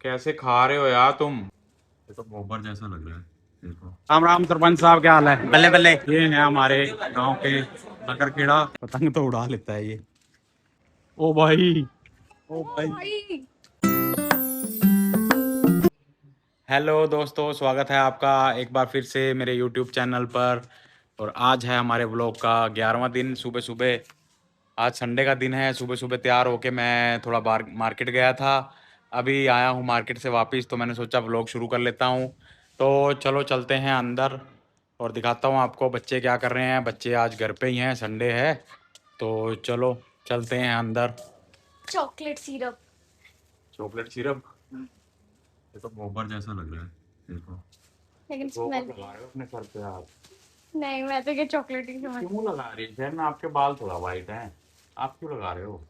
कैसे खा रहे हो यार तुम? ये तो गोबर जैसा लग रहा है। देखो। राम राम सरपंच साहब, क्या हाल है? बल्ले बल्ले। ये है हमारे गांव के नगर कीड़ा। पतंग तो उड़ा लेता है ये। ओ भाई, ओ भाई। हेलो दोस्तों, स्वागत है आपका एक बार फिर से मेरे YouTube चैनल पर। और आज है हमारे व्लॉग का 11वां दिन। सुबह सुबह, आज संडे का दिन है। सुबह सुबह तैयार होके मैं थोड़ा बार मार्केट गया था। अभी आया हूँ मार्केट से वापस, तो मैंने सोचा व्लॉग शुरू कर लेता हूँ। तो चलो चलते हैं अंदर और दिखाता हूँ आपको बच्चे क्या कर रहे हैं। बच्चे आज घर पे ही हैं, संडे है। तो चलो चलते हैं अंदर। Chocolate syrup. Chocolate syrup? ये तो गोबर जैसा लग रहा है। देखो। लेकिन गोबर स्मेल लगा रहे हो अपने सर पे आप? नहीं, मैं तो क्या चॉकलेट ही समझ। क्यों लगा रही है शहर में? आपके बाल थोड़ा वाइट हैं, आप क्यों लगा रहे हो?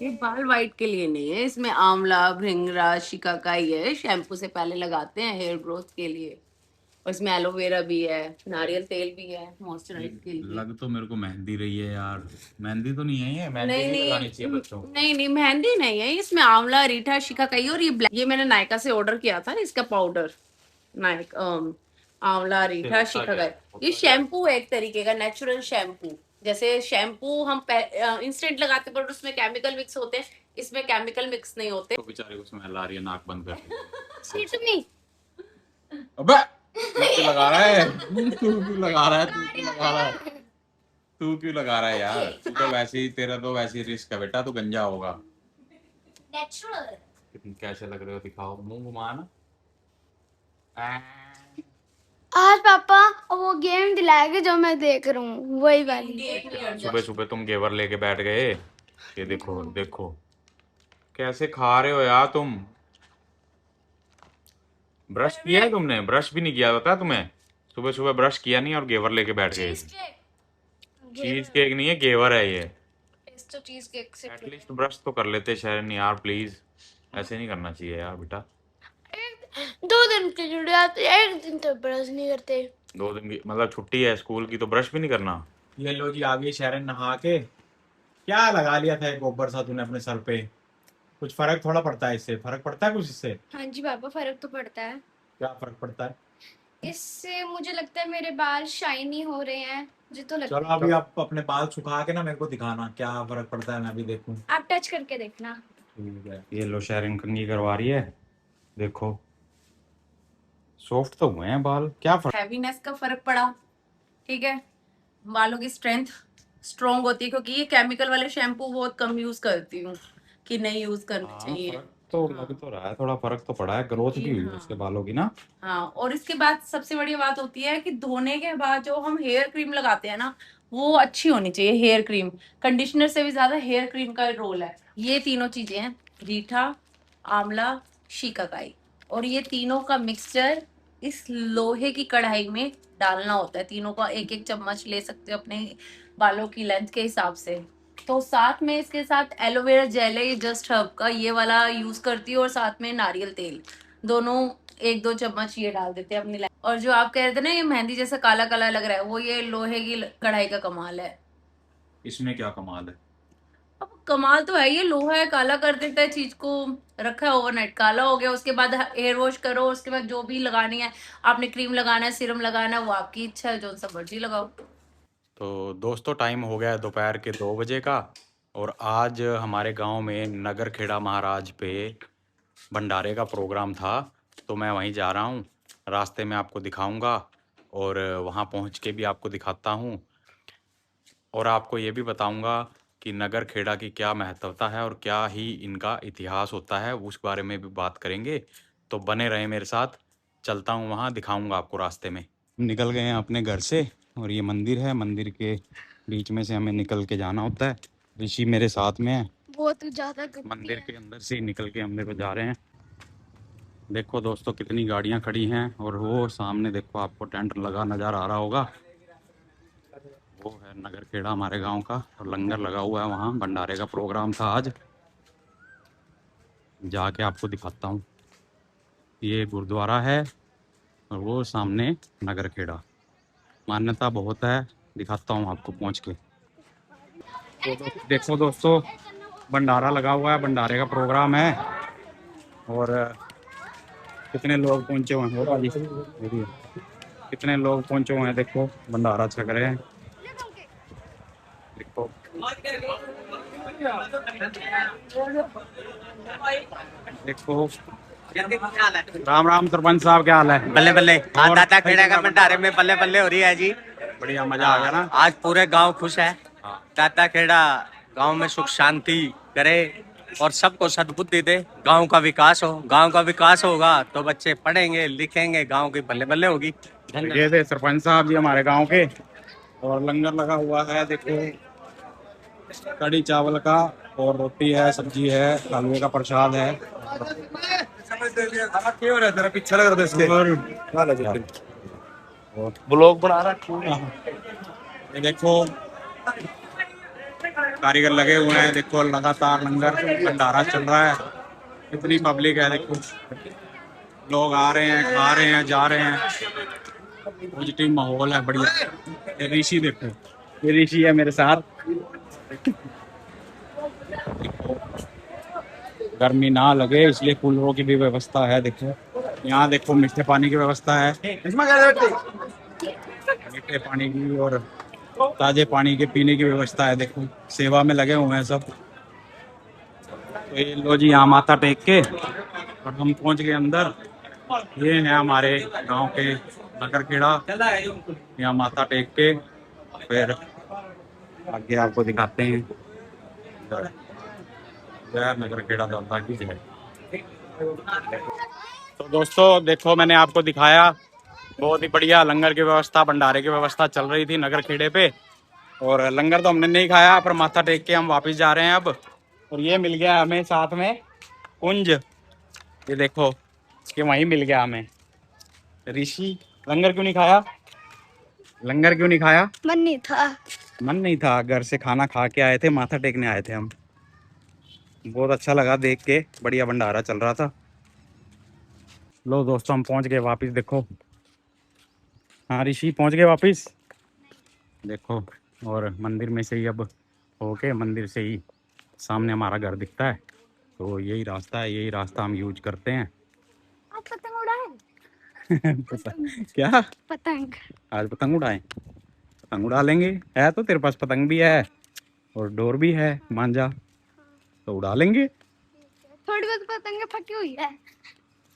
ये बाल वाइट के लिए नहीं है, इसमें आंवला, भृंगराज, शिकाकाई है। शैम्पू से पहले लगाते हैं हेयर ग्रोथ के लिए। और इसमें एलोवेरा भी है, नारियल तेल भी है मॉइस्चराइज के लिए। लग तो मेरे को मेहंदी रही है यार। मेहंदी तो नहीं है ये? मेहंदी नहीं नहीं नहीं, लगानी चाहिए बच्चों को। नहीं मेहंदी नहीं है, इसमें आंवला, रीठा, शिकाकाई और ये ब्लैक। ये मैंने नायका से ऑर्डर किया था इसका पाउडर। नायक आंवला, रीठा, होता क्या है? शिकाकाई। ये शैम्पू है एक तरीके का, नेचुरल शैम्पू। जैसे शैम्पू हम इंस्टेंट लगाते पर उसमें केमिकल मिक्स होते हैं, इसमें केमिकल मिक्स नहीं होते। तो बेचारे को स्मेल आ रही है, नाक बंद कर दी। सीट में अबे तू क्यों लगा रहा है? तू क्यों लगा रहा है? तू क्यों लगा रहा है? तू क्यों लगा रहा है यार? तू तो वैसे ही, तेरा तो वैसे ही रिस्क है बेटा, तू गंजा होगा। नेचुरल। कितने कैसे लग रहे हो? दिखाओ, मुंह घुमा ना। आज पापा वो गेम दिलाएगा जो मैं देख रहा हूँ, वही वाली। सुबह सुबह तुम घेवर लेके बैठ गए। ये देखो देखो, कैसे खा रहे हो यार तुम? ब्रश किया है तुमने? ब्रश भी नहीं किया होता तुम्हें? सुबह सुबह ब्रश किया नहीं और घेवर लेके बैठ गए। Cheese cake. चीज केक नहीं है, घेवर है ये। तो चीज केक से एटलीस्ट ब्रश तो कर लेते शरण यार, प्लीज। ऐसे नहीं करना चाहिए यार बेटा। 2 दिन के जुड़े आते, एक दिन तो ब्रश नहीं करते। 2 दिन की मतलब छुट्टी है स्कूल की, तो ब्रश भी नहीं करना? ये लो जी, आ गई शहरन नहा के। क्या लगा लिया था एक गोबर सा तूने अपने सर पे? कुछ फर्क थोड़ा पड़ता है इससे? फर्क पड़ता है कुछ इससे? हाँ जी पापा, फर्क तो पड़ता है। क्या फर्क पड़ता है? इससे मुझे लगता है मेरे बाल शाइनी हो रहे हैं, मुझे तो लगता चलो अभी आप अपने बाल सुखा के ना मेरे को दिखाना क्या फर्क पड़ता है, मैं भी देखूं। है। आप टच करके देखना। ठीक है। ये लो शरण कंघी करवा रही है, देखो। सॉफ्ट तो हुए हैं बाल, क्या फर्क? हैवीनेस का फर्क पड़ा, ठीक है। बालों की स्ट्रेंथ स्ट्रोंग होती है, क्योंकि ये केमिकल वाले शैम्पू बहुत कम यूज करती हूँ कि नहीं यूज करने चाहिए। फर्क तो लग तो रहा है, थोड़ा फर्क तो पड़ा है, ग्रोथ भी हुई है उसके बालों की ना। हाँ, और इसके बाद सबसे बड़ी बात होती है कि धोने के बाद जो हम हेयर क्रीम लगाते हैं ना, वो अच्छी होनी चाहिए। हेयर क्रीम कंडीशनर से भी ज्यादा हेयर क्रीम का रोल है। ये तीनों चीजें हैं, रीठा, आंवला, शिकाकाई, और ये तीनों का मिक्सचर इस लोहे की कढ़ाई में डालना होता है। तीनों का एक एक चम्मच ले सकते हो अपने बालों की लेंथ के हिसाब से। तो साथ में इसके साथ एलोवेरा जेल है, ये जस्ट हर्ब का, ये वाला यूज करती हूँ। और साथ में नारियल तेल, दोनों 1-2 चम्मच ये डाल देते हैं अपनी लाइफ। और जो आप कह रहे थे ना ये मेहंदी जैसा काला काला लग रहा है, वो ये लोहे की कढ़ाई का कमाल है। इसमें क्या कमाल है? अब कमाल तो है, ये लोहा है, काला कर देता है चीज को। रखा है ओवरनाइट, काला हो गया, उसके बाद हेयर वॉश करो, उसके बाद जो भी लगानी है, आपने क्रीम लगाना है, सीरम लगाना है, वो आपकी इच्छा है, जो सा मर्जी लगाओ। तो दोस्तों, टाइम हो गया है दोपहर के 2 बजे का। और आज हमारे गांव में नगर खेड़ा महाराज पे भंडारे का प्रोग्राम था, तो मैं वहीं जा रहा हूँ। रास्ते में आपको दिखाऊंगा और वहाँ पहुँच के भी आपको दिखाता हूँ। और आपको ये भी बताऊंगा कि नगर खेड़ा की क्या महत्वता है और क्या ही इनका इतिहास होता है, उस बारे में भी बात करेंगे। तो बने रहें मेरे साथ, चलता हूँ वहाँ, दिखाऊंगा आपको रास्ते में। निकल गए हैं अपने घर से और ये मंदिर है, मंदिर के बीच में से हमें निकल के जाना होता है। ऋषि मेरे साथ में है, बहुत ज्यादा मंदिर के अंदर से ही निकल के हम देखो जा रहे हैं। देखो दोस्तों, कितनी गाड़ियाँ खड़ी हैं, और वो सामने देखो आपको टेंट लगा नज़र आ रहा होगा, वो है नगर खेड़ा हमारे गांव का। और लंगर लगा हुआ है वहाँ, भंडारे का प्रोग्राम था आज, जाके आपको दिखाता हूँ। ये गुरुद्वारा है और वो सामने नगर खेड़ा। मान्यता बहुत है, दिखाता हूँ आपको पहुँच के। तो देखो दोस्तों, भंडारा लगा हुआ है, भंडारे का प्रोग्राम है। और कितने लोग पहुंचे हुए हैं, होगा जी, देखिए कितने लोग पहुंचे हुए हैं। देखो भंडारा छक रहे हैं। देखो देखो। राम राम सरपंच साहब, क्या हाल है? बल्ले बल्ले। हाँ, और दाता खेड़ा का भंडारे में बल्ले बल्ले हो रही है जी। बढ़िया मजा आ गया ना। आज पूरे गांव खुश है। हाँ। दाता खेड़ा गांव में सुख शांति करे और सबको सद्बुद्धि दे, गांव का विकास हो। गांव का विकास होगा तो बच्चे पढ़ेंगे लिखेंगे, गांव की बल्ले बल्ले होगी। ये थे सरपंच साहब जी हमारे गांव के। और लंगर लगा हुआ है, देखो कड़ी चावल का, और रोटी है, सब्जी है, हलवे का प्रसाद है। तेरा पीछे लग रहा था इसके और ब्लॉग बना रहा। ये देखो कारीगर लगे हुए हैं। देखो लगातार लंगर भंडारा चल रहा है। इतनी पब्लिक है, देखो लोग आ रहे हैं, खा रहे हैं, जा रहे हैं। पॉजिटिव माहौल है, बढ़िया। ये ऋषि देखो, ये ऋषि है मेरे साथ। गर्मी ना लगे इसलिए कूलरों की भी व्यवस्था है। देखो यहाँ देखो मीठे पानी की व्यवस्था है, मीठे पानी की और ताजे पानी के पीने की व्यवस्था है। देखो सेवा में लगे हुए हैं सब। तो ये लो जी, यहाँ माथा टेक के और हम पहुंच गए अंदर। ये है हमारे गांव के नगर खेड़ा। यहाँ माथा टेक के फिर आगे आपको दिखाते हैं। जय नगर खेड़ा दाता की जय। तो दोस्तों देखो मैंने आपको दिखाया, बहुत ही बढ़िया लंगर की व्यवस्था, भंडारे की व्यवस्था चल रही थी नगर खेड़े पे। और लंगर तो हमने नहीं खाया, पर माथा टेक के हम वापस जा रहे हैं अब। और ये मिल गया हमें साथ में कुंज, ये देखो कि वहीं मिल गया हमें। ऋषि लंगर क्यों नहीं खाया? लंगर क्यों नहीं खाया? मन नहीं था। मन नहीं था, घर से खाना खा के आए थे, माथा टेकने आए थे हम। बहुत अच्छा लगा देख के, बढ़िया भंडारा चल रहा था। लो दोस्तों हम पहुंच गए वापस। देखो हाँ ऋषि पहुंच गए वापस, देखो। और मंदिर में से ही अब होके मंदिर से ही सामने हमारा घर दिखता है। तो यही रास्ता है, यही रास्ता हम यूज करते हैं। आज पतंग उड़ाए? क्या पतंग? आज पतंग उड़ाएं? पतंग उड़ा लेंगे, है तो तेरे पास पतंग भी है और डोर भी है मांझा, तो उड़ा लेंगे। थोड़ी बहुत पतंग फटी हुई है।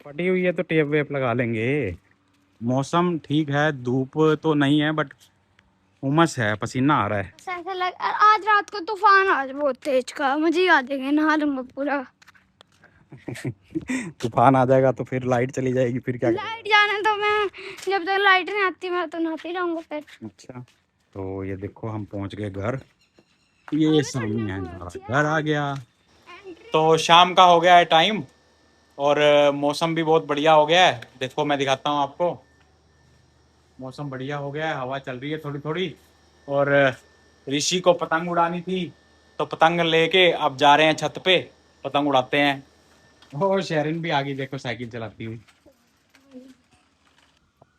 फटी हुई है तो टेप वेप लगा लेंगे। मौसम ठीक है, धूप तो नहीं है, बट उमस है, पसीना आ रहा है। ऐसा लग आज रात को तूफान आज बहुत तेज का, मुझे याद है, नहा लूंगा पूरा। तूफान आ जाएगा तो फिर लाइट चली जाएगी, फिर क्या करेंगे? लाइट जाने तो मैं, जब तक लाइट नहीं आती मैं तो नहाती रहूंगा फिर। अच्छा तो ये देखो हम पहुंच गए घर। ये सामने है हमारा घर आ गया। तो शाम का हो गया है टाइम और मौसम भी बहुत बढ़िया हो गया है। देखो मैं दिखाता हूँ आपको, मौसम बढ़िया हो गया है, हवा चल रही है थोड़ी थोड़ी। और ऋषि को पतंग उड़ानी थी तो पतंग लेके अब जा रहे हैं छत पे, पतंग उड़ाते हैं। और शेरिन भी आ गई, देखो साइकिल चलाती हुई।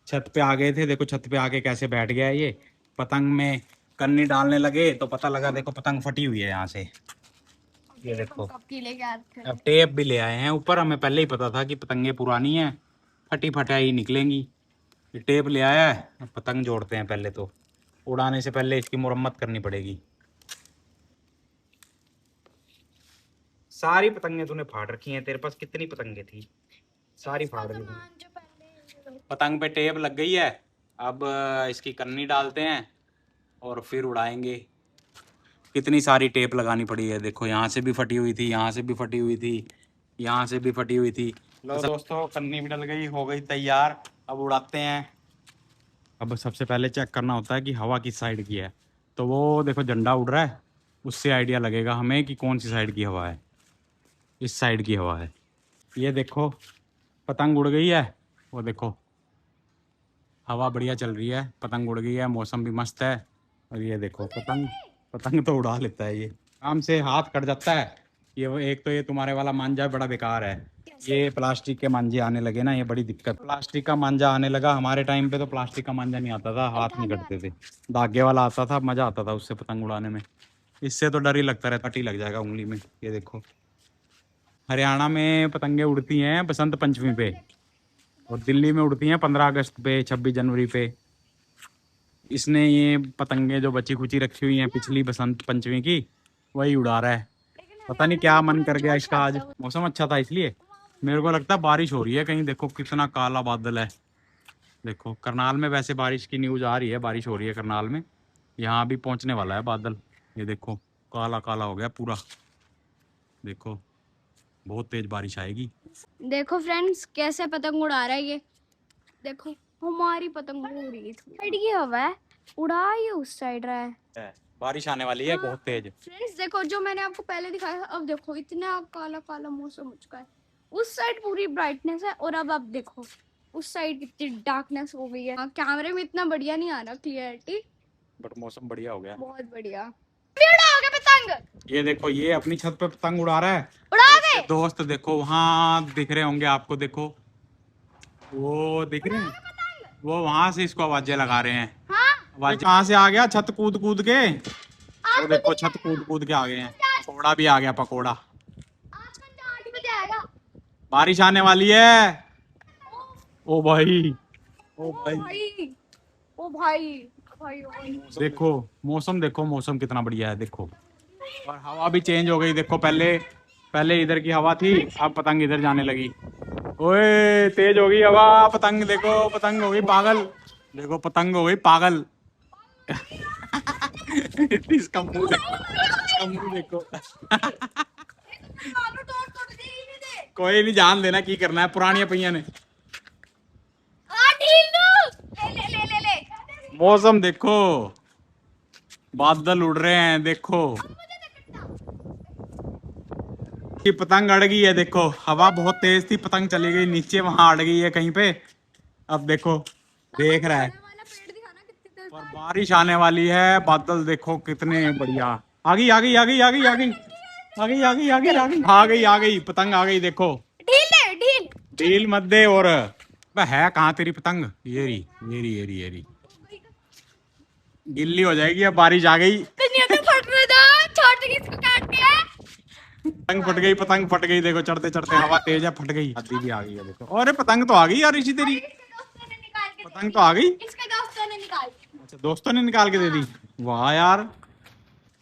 छत पे आ गए थे, देखो छत पे आके कैसे बैठ गया है ये। पतंग में कन्नी डालने लगे तो पता लगा, देखो पतंग फटी हुई है यहाँ से, ये देखो। अब टेप भी ले आए हैं ऊपर, हमें पहले ही पता था कि पतंगे पुरानी है, फटी फटाई निकलेंगी। ये टेप ले आया है, अब पतंग जोड़ते हैं। पहले तो उड़ाने से पहले इसकी मुरम्मत करनी पड़ेगी। सारी पतंगे तूने फाड़ रखी हैं, तेरे पास कितनी पतंगे थी? सारी फाड़ दी। पतंग पे टेप लग गई है, अब इसकी कन्नी डालते हैं और फिर उड़ाएंगे। कितनी सारी टेप लगानी पड़ी है, देखो यहाँ से भी फटी हुई थी, यहाँ से भी फटी हुई थी, यहाँ से भी फटी हुई थी। लो दोस्तों कन्नी भी डल गई, हो गई तैयार, अब उड़ाते हैं। अब सबसे पहले चेक करना होता है कि हवा किस साइड की है। तो वो देखो झंडा उड़ रहा है, उससे आइडिया लगेगा हमें कि कौन सी साइड की हवा है। इस साइड की हवा है। ये देखो पतंग उड़ गई है, वो देखो हवा बढ़िया चल रही है, पतंग उड़ गई है, मौसम भी मस्त है। और ये देखो पतंग, पतंग तो उड़ा लेता है ये, आराम से हाथ कट जाता है। ये वो एक तो ये तुम्हारे वाला मांझा बड़ा बेकार है, ये प्लास्टिक के मांझे आने लगे ना, ये बड़ी दिक्कत। प्लास्टिक का मांझा आने लगा, हमारे टाइम पे तो प्लास्टिक का मांझा नहीं आता था, हाथ नहीं कटते थे, धागे वाला आता था, मजा आता था उससे पतंग उड़ाने में। इससे तो डर ही लगता रहता, कटी लग जाएगा उंगली में। ये देखो हरियाणा में पतंगे उड़ती हैं बसंत पंचमी पे, और दिल्ली में उड़ती हैं 15 अगस्त पे, 26 जनवरी पे। इसने ये पतंगे जो बची खुची रखी हुई हैं पिछली बसंत पंचमी की, वही उड़ा रहा है। पता नहीं क्या मन कर गया इसका, आज मौसम अच्छा था इसलिए। मेरे को लगता है बारिश हो रही है कहीं, देखो कितना काला बादल है। देखो करनाल में वैसे बारिश की न्यूज़ आ रही है, बारिश हो रही है करनाल में। यहाँ भी पहुँचने वाला है बादल। ये देखो काला काला हो गया पूरा, देखो बहुत तेज बारिश आएगी। देखो फ्रेंड्स कैसे पतंग उड़ा रहा है ये। देखो हमारी पतंग उड़ रही है, साइड की हवा है, उड़ा ये उस साइड रहा है। बारिश आने वाली है बहुत तेज। फ्रेंड्स देखो जो मैंने आपको पहले दिखाया था, अब देखो इतना काला काला मौसम हो चुका है। उस साइड पूरी ब्राइटनेस है और अब आप देखो उस साइड कितनी डार्कनेस हो गई है। कैमरे में इतना बढ़िया नहीं आ रहा क्लियरिटी, बट मौसम बढ़िया हो गया, बहुत बढ़िया। भी उड़ा हो गया पतंग। ये देखो ये अपनी छत पे पतंग उड़ा रहा है। उड़ा और दे। इसके दोस्त देखो वहाँ दिख रहे होंगे आपको, देखो वो दिख रहे हैं, वो वहां से इसको आवाजें लगा रहे हैं। हाँ आवाज कहाँ से आ गया, छत कूद कूद के। वो देखो छत कूद कूद के आ गए हैं। पकौड़ा भी आ गया, पकौड़ा। आज 8 बजे आएगा। बारिश आने वाली है। ओ भाई, ओ ओ भाई, भाई, ओ भाई, भाई, ओ भाई। देखो मौसम, देखो मौसम कितना बढ़िया है देखो। और हवा भी चेंज हो गई, देखो पहले पहले इधर की हवा थी, अब पतंग इधर जाने लगी। ओए तेज हो गई हवा, पतंग देखो, पतंग हो गई पागल। देखो पतंग हो गई पागल। इसका मुंह देखो, इसका मुंह देखो। कोई नहीं, जान देना की करना है, पुरानी पहिया ने। मौसम देखो, बादल उड़ रहे हैं देखो। ये पतंग अड़ गई है देखो, हवा बहुत तेज थी, पतंग चली गई नीचे, वहां अड़ गई है कहीं पे। अब देखो देख रहा है, और बारिश आने वाली है। बादल देखो कितने बढ़िया। आ गई आ गई आ गई आ गई आ गई आ गई आ गई आ गई आ गई आ गई आ गई पतंग आ गई देखो। ढील ढील मत दे। और बे है कहाँ तेरी पतंग, ये रही ये रही ये रही ये रही। गिल्ली हो जाएगी, अब बारिश आ गई। फट रहा था, छोड़ के इसको काट के। पतंग फट गई, पतंग फट गई देखो, चढ़ते चढ़ते हवा तेज है, फट गई। आधी भी आ गई है देखो। अरे पतंग तो आ गई यार इसी तेरी, पतंग तो आ गई। इसके दोस्तों ने निकाल। अच्छा दोस्तों ने निकाल के दे दी, वाह यार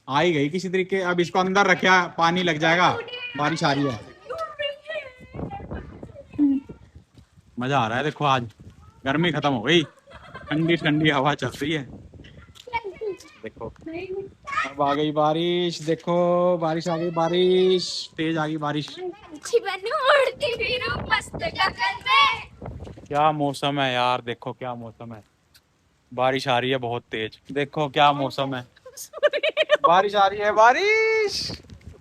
आ ही गई किसी तरीके। अब इसको अंदर रखा, पानी लग जाएगा, बारिश आ रही है। मजा आ रहा है देखो, आज गर्मी खत्म हो गई, ठंडी ठंडी हवा चल रही है देखो। अब आ गई बारिश, देखो बारिश आ गई, बारिश तेज आ गई बारिश। उड़ती फिरूं मस्त गगन में। क्या मौसम है यार, देखो क्या मौसम है। बारिश आ रही है बहुत तेज, देखो क्या मौसम है। बारिश आ रही है, बारिश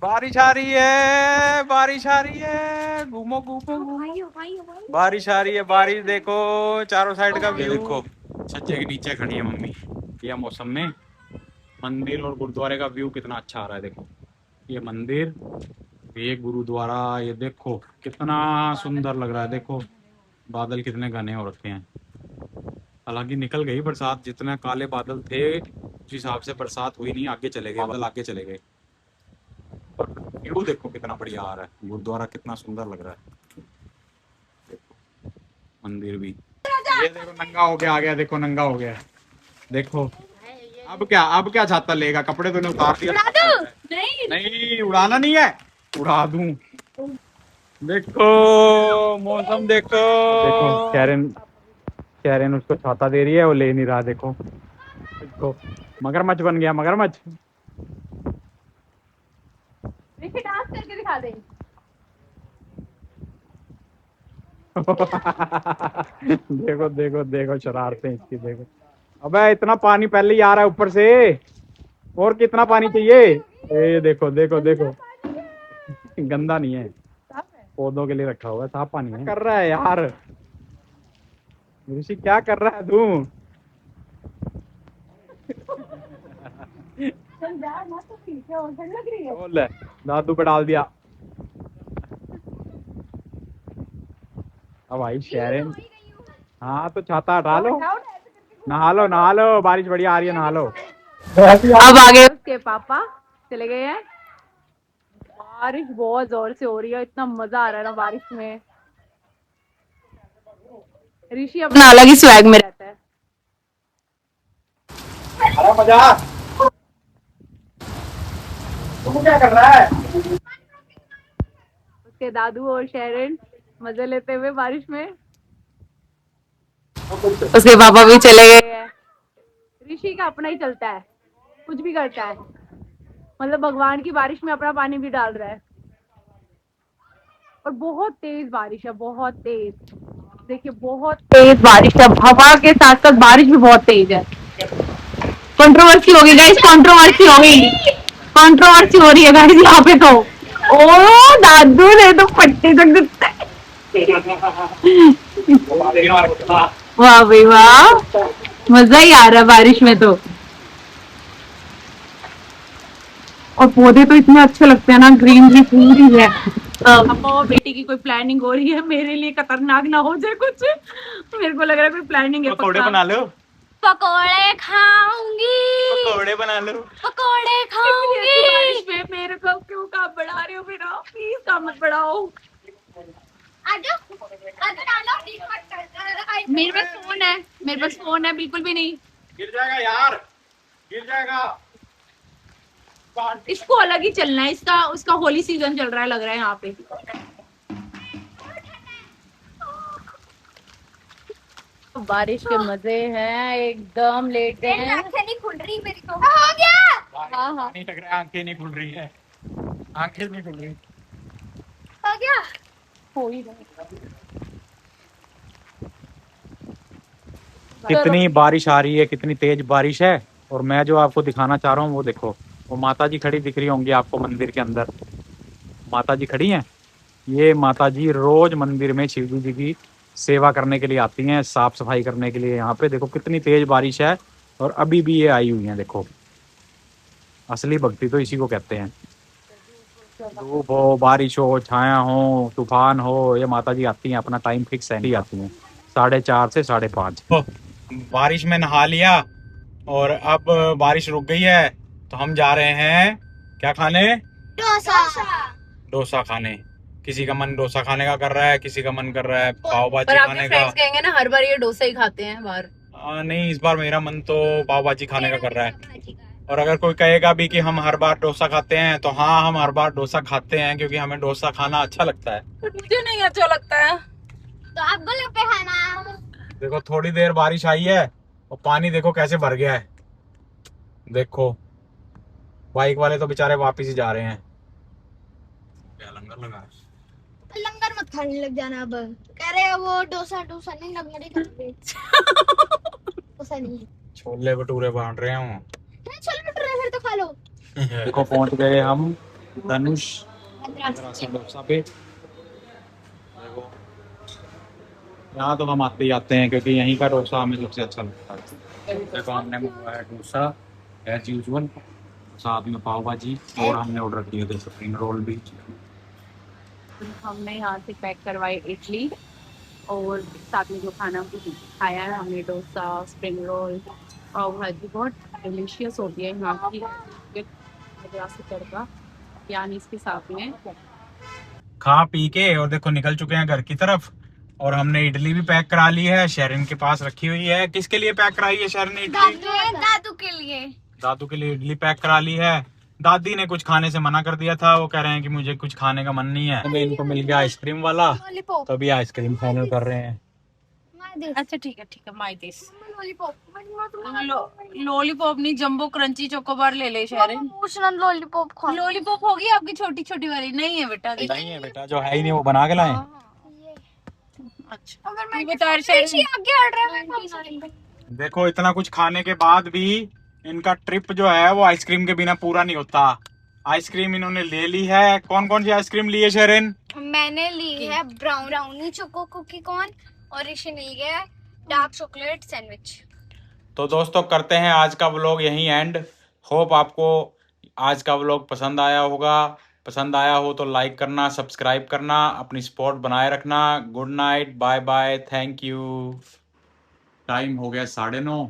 बारिश आ रही है, बारिश आ रही है। घूमो घूमो घूमो, बारिश आ रही है, बारिश देखो चारों साइड का व्यू। देखो छज्जे के नीचे खड़ी है मम्मी, यह मौसम में मंदिर और गुरुद्वारे का व्यू कितना अच्छा आ रहा है। देखो ये मंदिर, ये गुरुद्वारा, ये देखो कितना सुंदर लग रहा है। देखो बादल कितने घने हो रखे हैं। हालांकि निकल गई बरसात, जितने काले बादल थे उस हिसाब से बरसात हुई नहीं, आगे चले गए बादल, आगे चले गए। और व्यू देखो कितना बढ़िया आ रहा है, गुरुद्वारा कितना सुंदर लग रहा है। देखो मंदिर भी, ये देखो नंगा हो गया आ गया, देखो नंगा हो गया देखो। अब क्या छाता लेगा, कपड़े तो ने उतार दिया। नहीं नहीं उड़ाना नहीं है, उड़ा दूं। देखो मौसम देखो, देखो कैरन उसको छाता दे रही है, वो ले नहीं रहा। देखो देखो मगरमच्छ बन गया, मगरमच्छ। देखिए डांस करके दिखा दे। देखो देखो देखो शरारतें इसकी, देखो। अबे इतना पानी पहले ही आ रहा है ऊपर से, और कितना पानी चाहिए। ये देखो देखो देखो, गंदा नहीं है, पौधों के लिए रखा हुआ है, साफ पानी है। कर रहा है यार ऋषि, क्या कर रहा है तू। बोल, दादू पे डाल दिया। अब भाई शेरन, हाँ तो छाता हटा लो, नहा लो, बारिश बढ़िया आ रही है, नहा लो। अब आगे उसके पापा चले गए हैं। बारिश बहुत जोर से हो रही है, इतना मजा आ रहा है ना बारिश में। ऋषि अपना अलग ही स्वैग में रहता है। अरे मजा तू क्या कर रहा है? उसके दादू और शेरन मजे लेते हुए बारिश में। उसके पापा भी चले गए हैं। ऋषि का अपना ही चलता है, कुछ भी करता है, मतलब भगवान की बारिश में अपना पानी भी डाल रहा है। और बहुत तेज बारिश है, बहुत तेज। देखिए बहुत तेज बारिश है, हवा के साथ साथ बारिश भी बहुत तेज है। कंट्रोवर्सी होगी गाइस, कंट्रोवर्सी होगी, कंट्रोवर्सी हो रही है गाइस यहाँ पे तो। ओ दादू ने तो पट्टी तक दिखता है। वाह भाई वाह, मजा ही आ रहा है बारिश में तो। और पौधे तो इतने अच्छे लगते हैं ना, ग्रीनरी पूरी है। पापा और बेटी की कोई प्लानिंग हो रही है, मेरे लिए खतरनाक ना हो जाए कुछ। मेरे को लग रहा है कोई प्लानिंग है पकौड़े पक्का। बना लो, पकोड़े खाऊंगी, पकौड़े बना लो। पकोड़े इतनी खाऊंगी। अच्छी बारिश में मेरे को क्यों काम बढ़ा रहे हो मेरा, प्लीज काम मत बढ़ाओ। मेरे पास फोन है, मेरे पास फोन है, बिल्कुल भी नहीं। गिर जाएगा यार, गिर जाएगा। इसको अलग ही चलना है, इसका उसका होली सीजन चल रहा है लग रहा है यहाँ पे। बारिश के मजे हैं, एकदम लेटे हैं। आंखें नहीं खुल रही मेरी तो। हो गया, हाँ हाँ नहीं लग रहा है, आंखें नहीं खुल रही है, आंखें नहीं खुल रही। हो गया। हो ही रहा कितनी बारिश आ रही है, कितनी तेज बारिश है। और मैं जो आपको दिखाना चाह रहा हूँ वो देखो, वो माता जी खड़ी दिख रही होंगी आपको मंदिर के अंदर। माता जी खड़ी हैं। ये माता जी रोज मंदिर में शिव जी की सेवा करने के लिए आती हैं, साफ सफाई करने के लिए। यहाँ पे देखो कितनी तेज बारिश है और अभी भी ये आई हुई हैं। देखो असली भक्ति तो इसी को कहते हैं। धूप हो, बारिश हो, छाया हो, तूफान हो, ये माता जी आती हैं, अपना टाइम फिक्स है, ही आती हैं 4:30 से 5:30। बारिश में नहा लिया और अब बारिश रुक गई है तो हम जा रहे हैं क्या खाने? डोसा। डोसा खाने। किसी का मन डोसा खाने का कर रहा है, किसी का मन कर रहा है पाव पर भाजी आपके खाने का। फ्रेंड्स कहेंगे ना हर बार ये डोसा ही खाते हैं बाहर। नहीं, इस बार मेरा मन तो पाव भाजी खाने का कर रहा है। और अगर कोई कहेगा भी कि हम हर बार डोसा खाते हैं तो हाँ, हम हर बार डोसा खाते हैं क्योंकि हमें डोसा खाना अच्छा लगता है। पर मुझे नहीं अच्छा लगता है। तो आप बोलो पे खाना। देखो थोड़ी देर बारिश आई है और पानी देखो कैसे भर गया है। देखो बाइक वाले तो बेचारे वापिस ही जा रहे हैं। क्या लंगर लगा है? लंगर मत खाने लग जाना अब। कह रहे हैं वो डोसा डोसा नहीं, लंगर ही खाते। डोसा नहीं। छोले भटूरे बांट रहे हैं। चल भटूरे फिर तो खा लो। देखो पहुंच गए हम धनुष डोसा पे। देखो यहाँ तो हम आते ही आते हैं क्योंकि यहीं का डोसा हमें सबसे अच्छा लगता है। देखो हमने मंगवाया डोसा एज यूजुअल, साथ में पाव भाजी और हमने ऑर्डर किए थे स्प्रिंग रोल भी। हमने यहाँ से पैक करवाई इडली और साथ में जो खाना खाया है हमने, डोसा, स्प्रिंग रोल, पाव भाजी। बहुत डिलीशियस होती है यहाँ की मद्रासी तड़का यानी इसके साथ में। खा पी के और देखो निकल चुके हैं घर की तरफ। और हमने इडली भी पैक करा ली है, शेरिन के पास रखी हुई है। किसके लिए पैक कराई है शेरिन ने इडली? दादू के लिए। दादू के लिए इडली पैक करा ली है। दादी ने कुछ खाने से मना कर दिया था, वो कह रहे हैं कि मुझे कुछ खाने का मन नहीं है। हमें इनको मिल गया आइसक्रीम वाला, लॉलीपॉप। तो अभी आइसक्रीम फाइनल कर रहे हैं। अच्छा ठीक है, माई दिस लॉलीपॉप। लॉलीपॉप नहीं, जंबो क्रंची चोकोबार ले ले शेरिन। पूछना लॉलीपॉप खा। लॉलीपॉप होगी आपकी छोटी छोटी वाली? नहीं है बेटा। नहीं है बेटा, जो है ही नहीं वो बना के लाए। अच्छा अगर मैं बता शेरिन। आगे हट रहा है। देखो इतना कुछ खाने के बाद भी इनका ट्रिप जो है वो आइसक्रीम के बिना पूरा नहीं होता। आइसक्रीम इन्होंने ले ली है। कौन कौन सी आइसक्रीम ली है शेरिन? मैंने ली है ब्राउनी चोको कुकी कॉर्न और ऋषि ने लिया है डार्क चॉकलेट सैंडविच। तो दोस्तों करते हैं आज का व्लॉग यहीं एंड। होप आपको आज का व्लॉग पसंद आया होगा। पसंद आया हो तो लाइक करना, सब्सक्राइब करना, अपनी सपोर्ट बनाए रखना। Good night, bye bye, thank you. Time हो गया 9:30,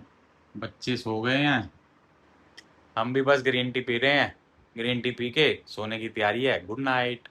बच्चे सो गए हैं, हम भी बस ग्रीन टी पी रहे हैं। ग्रीन टी पी के सोने की तैयारी है। Good night.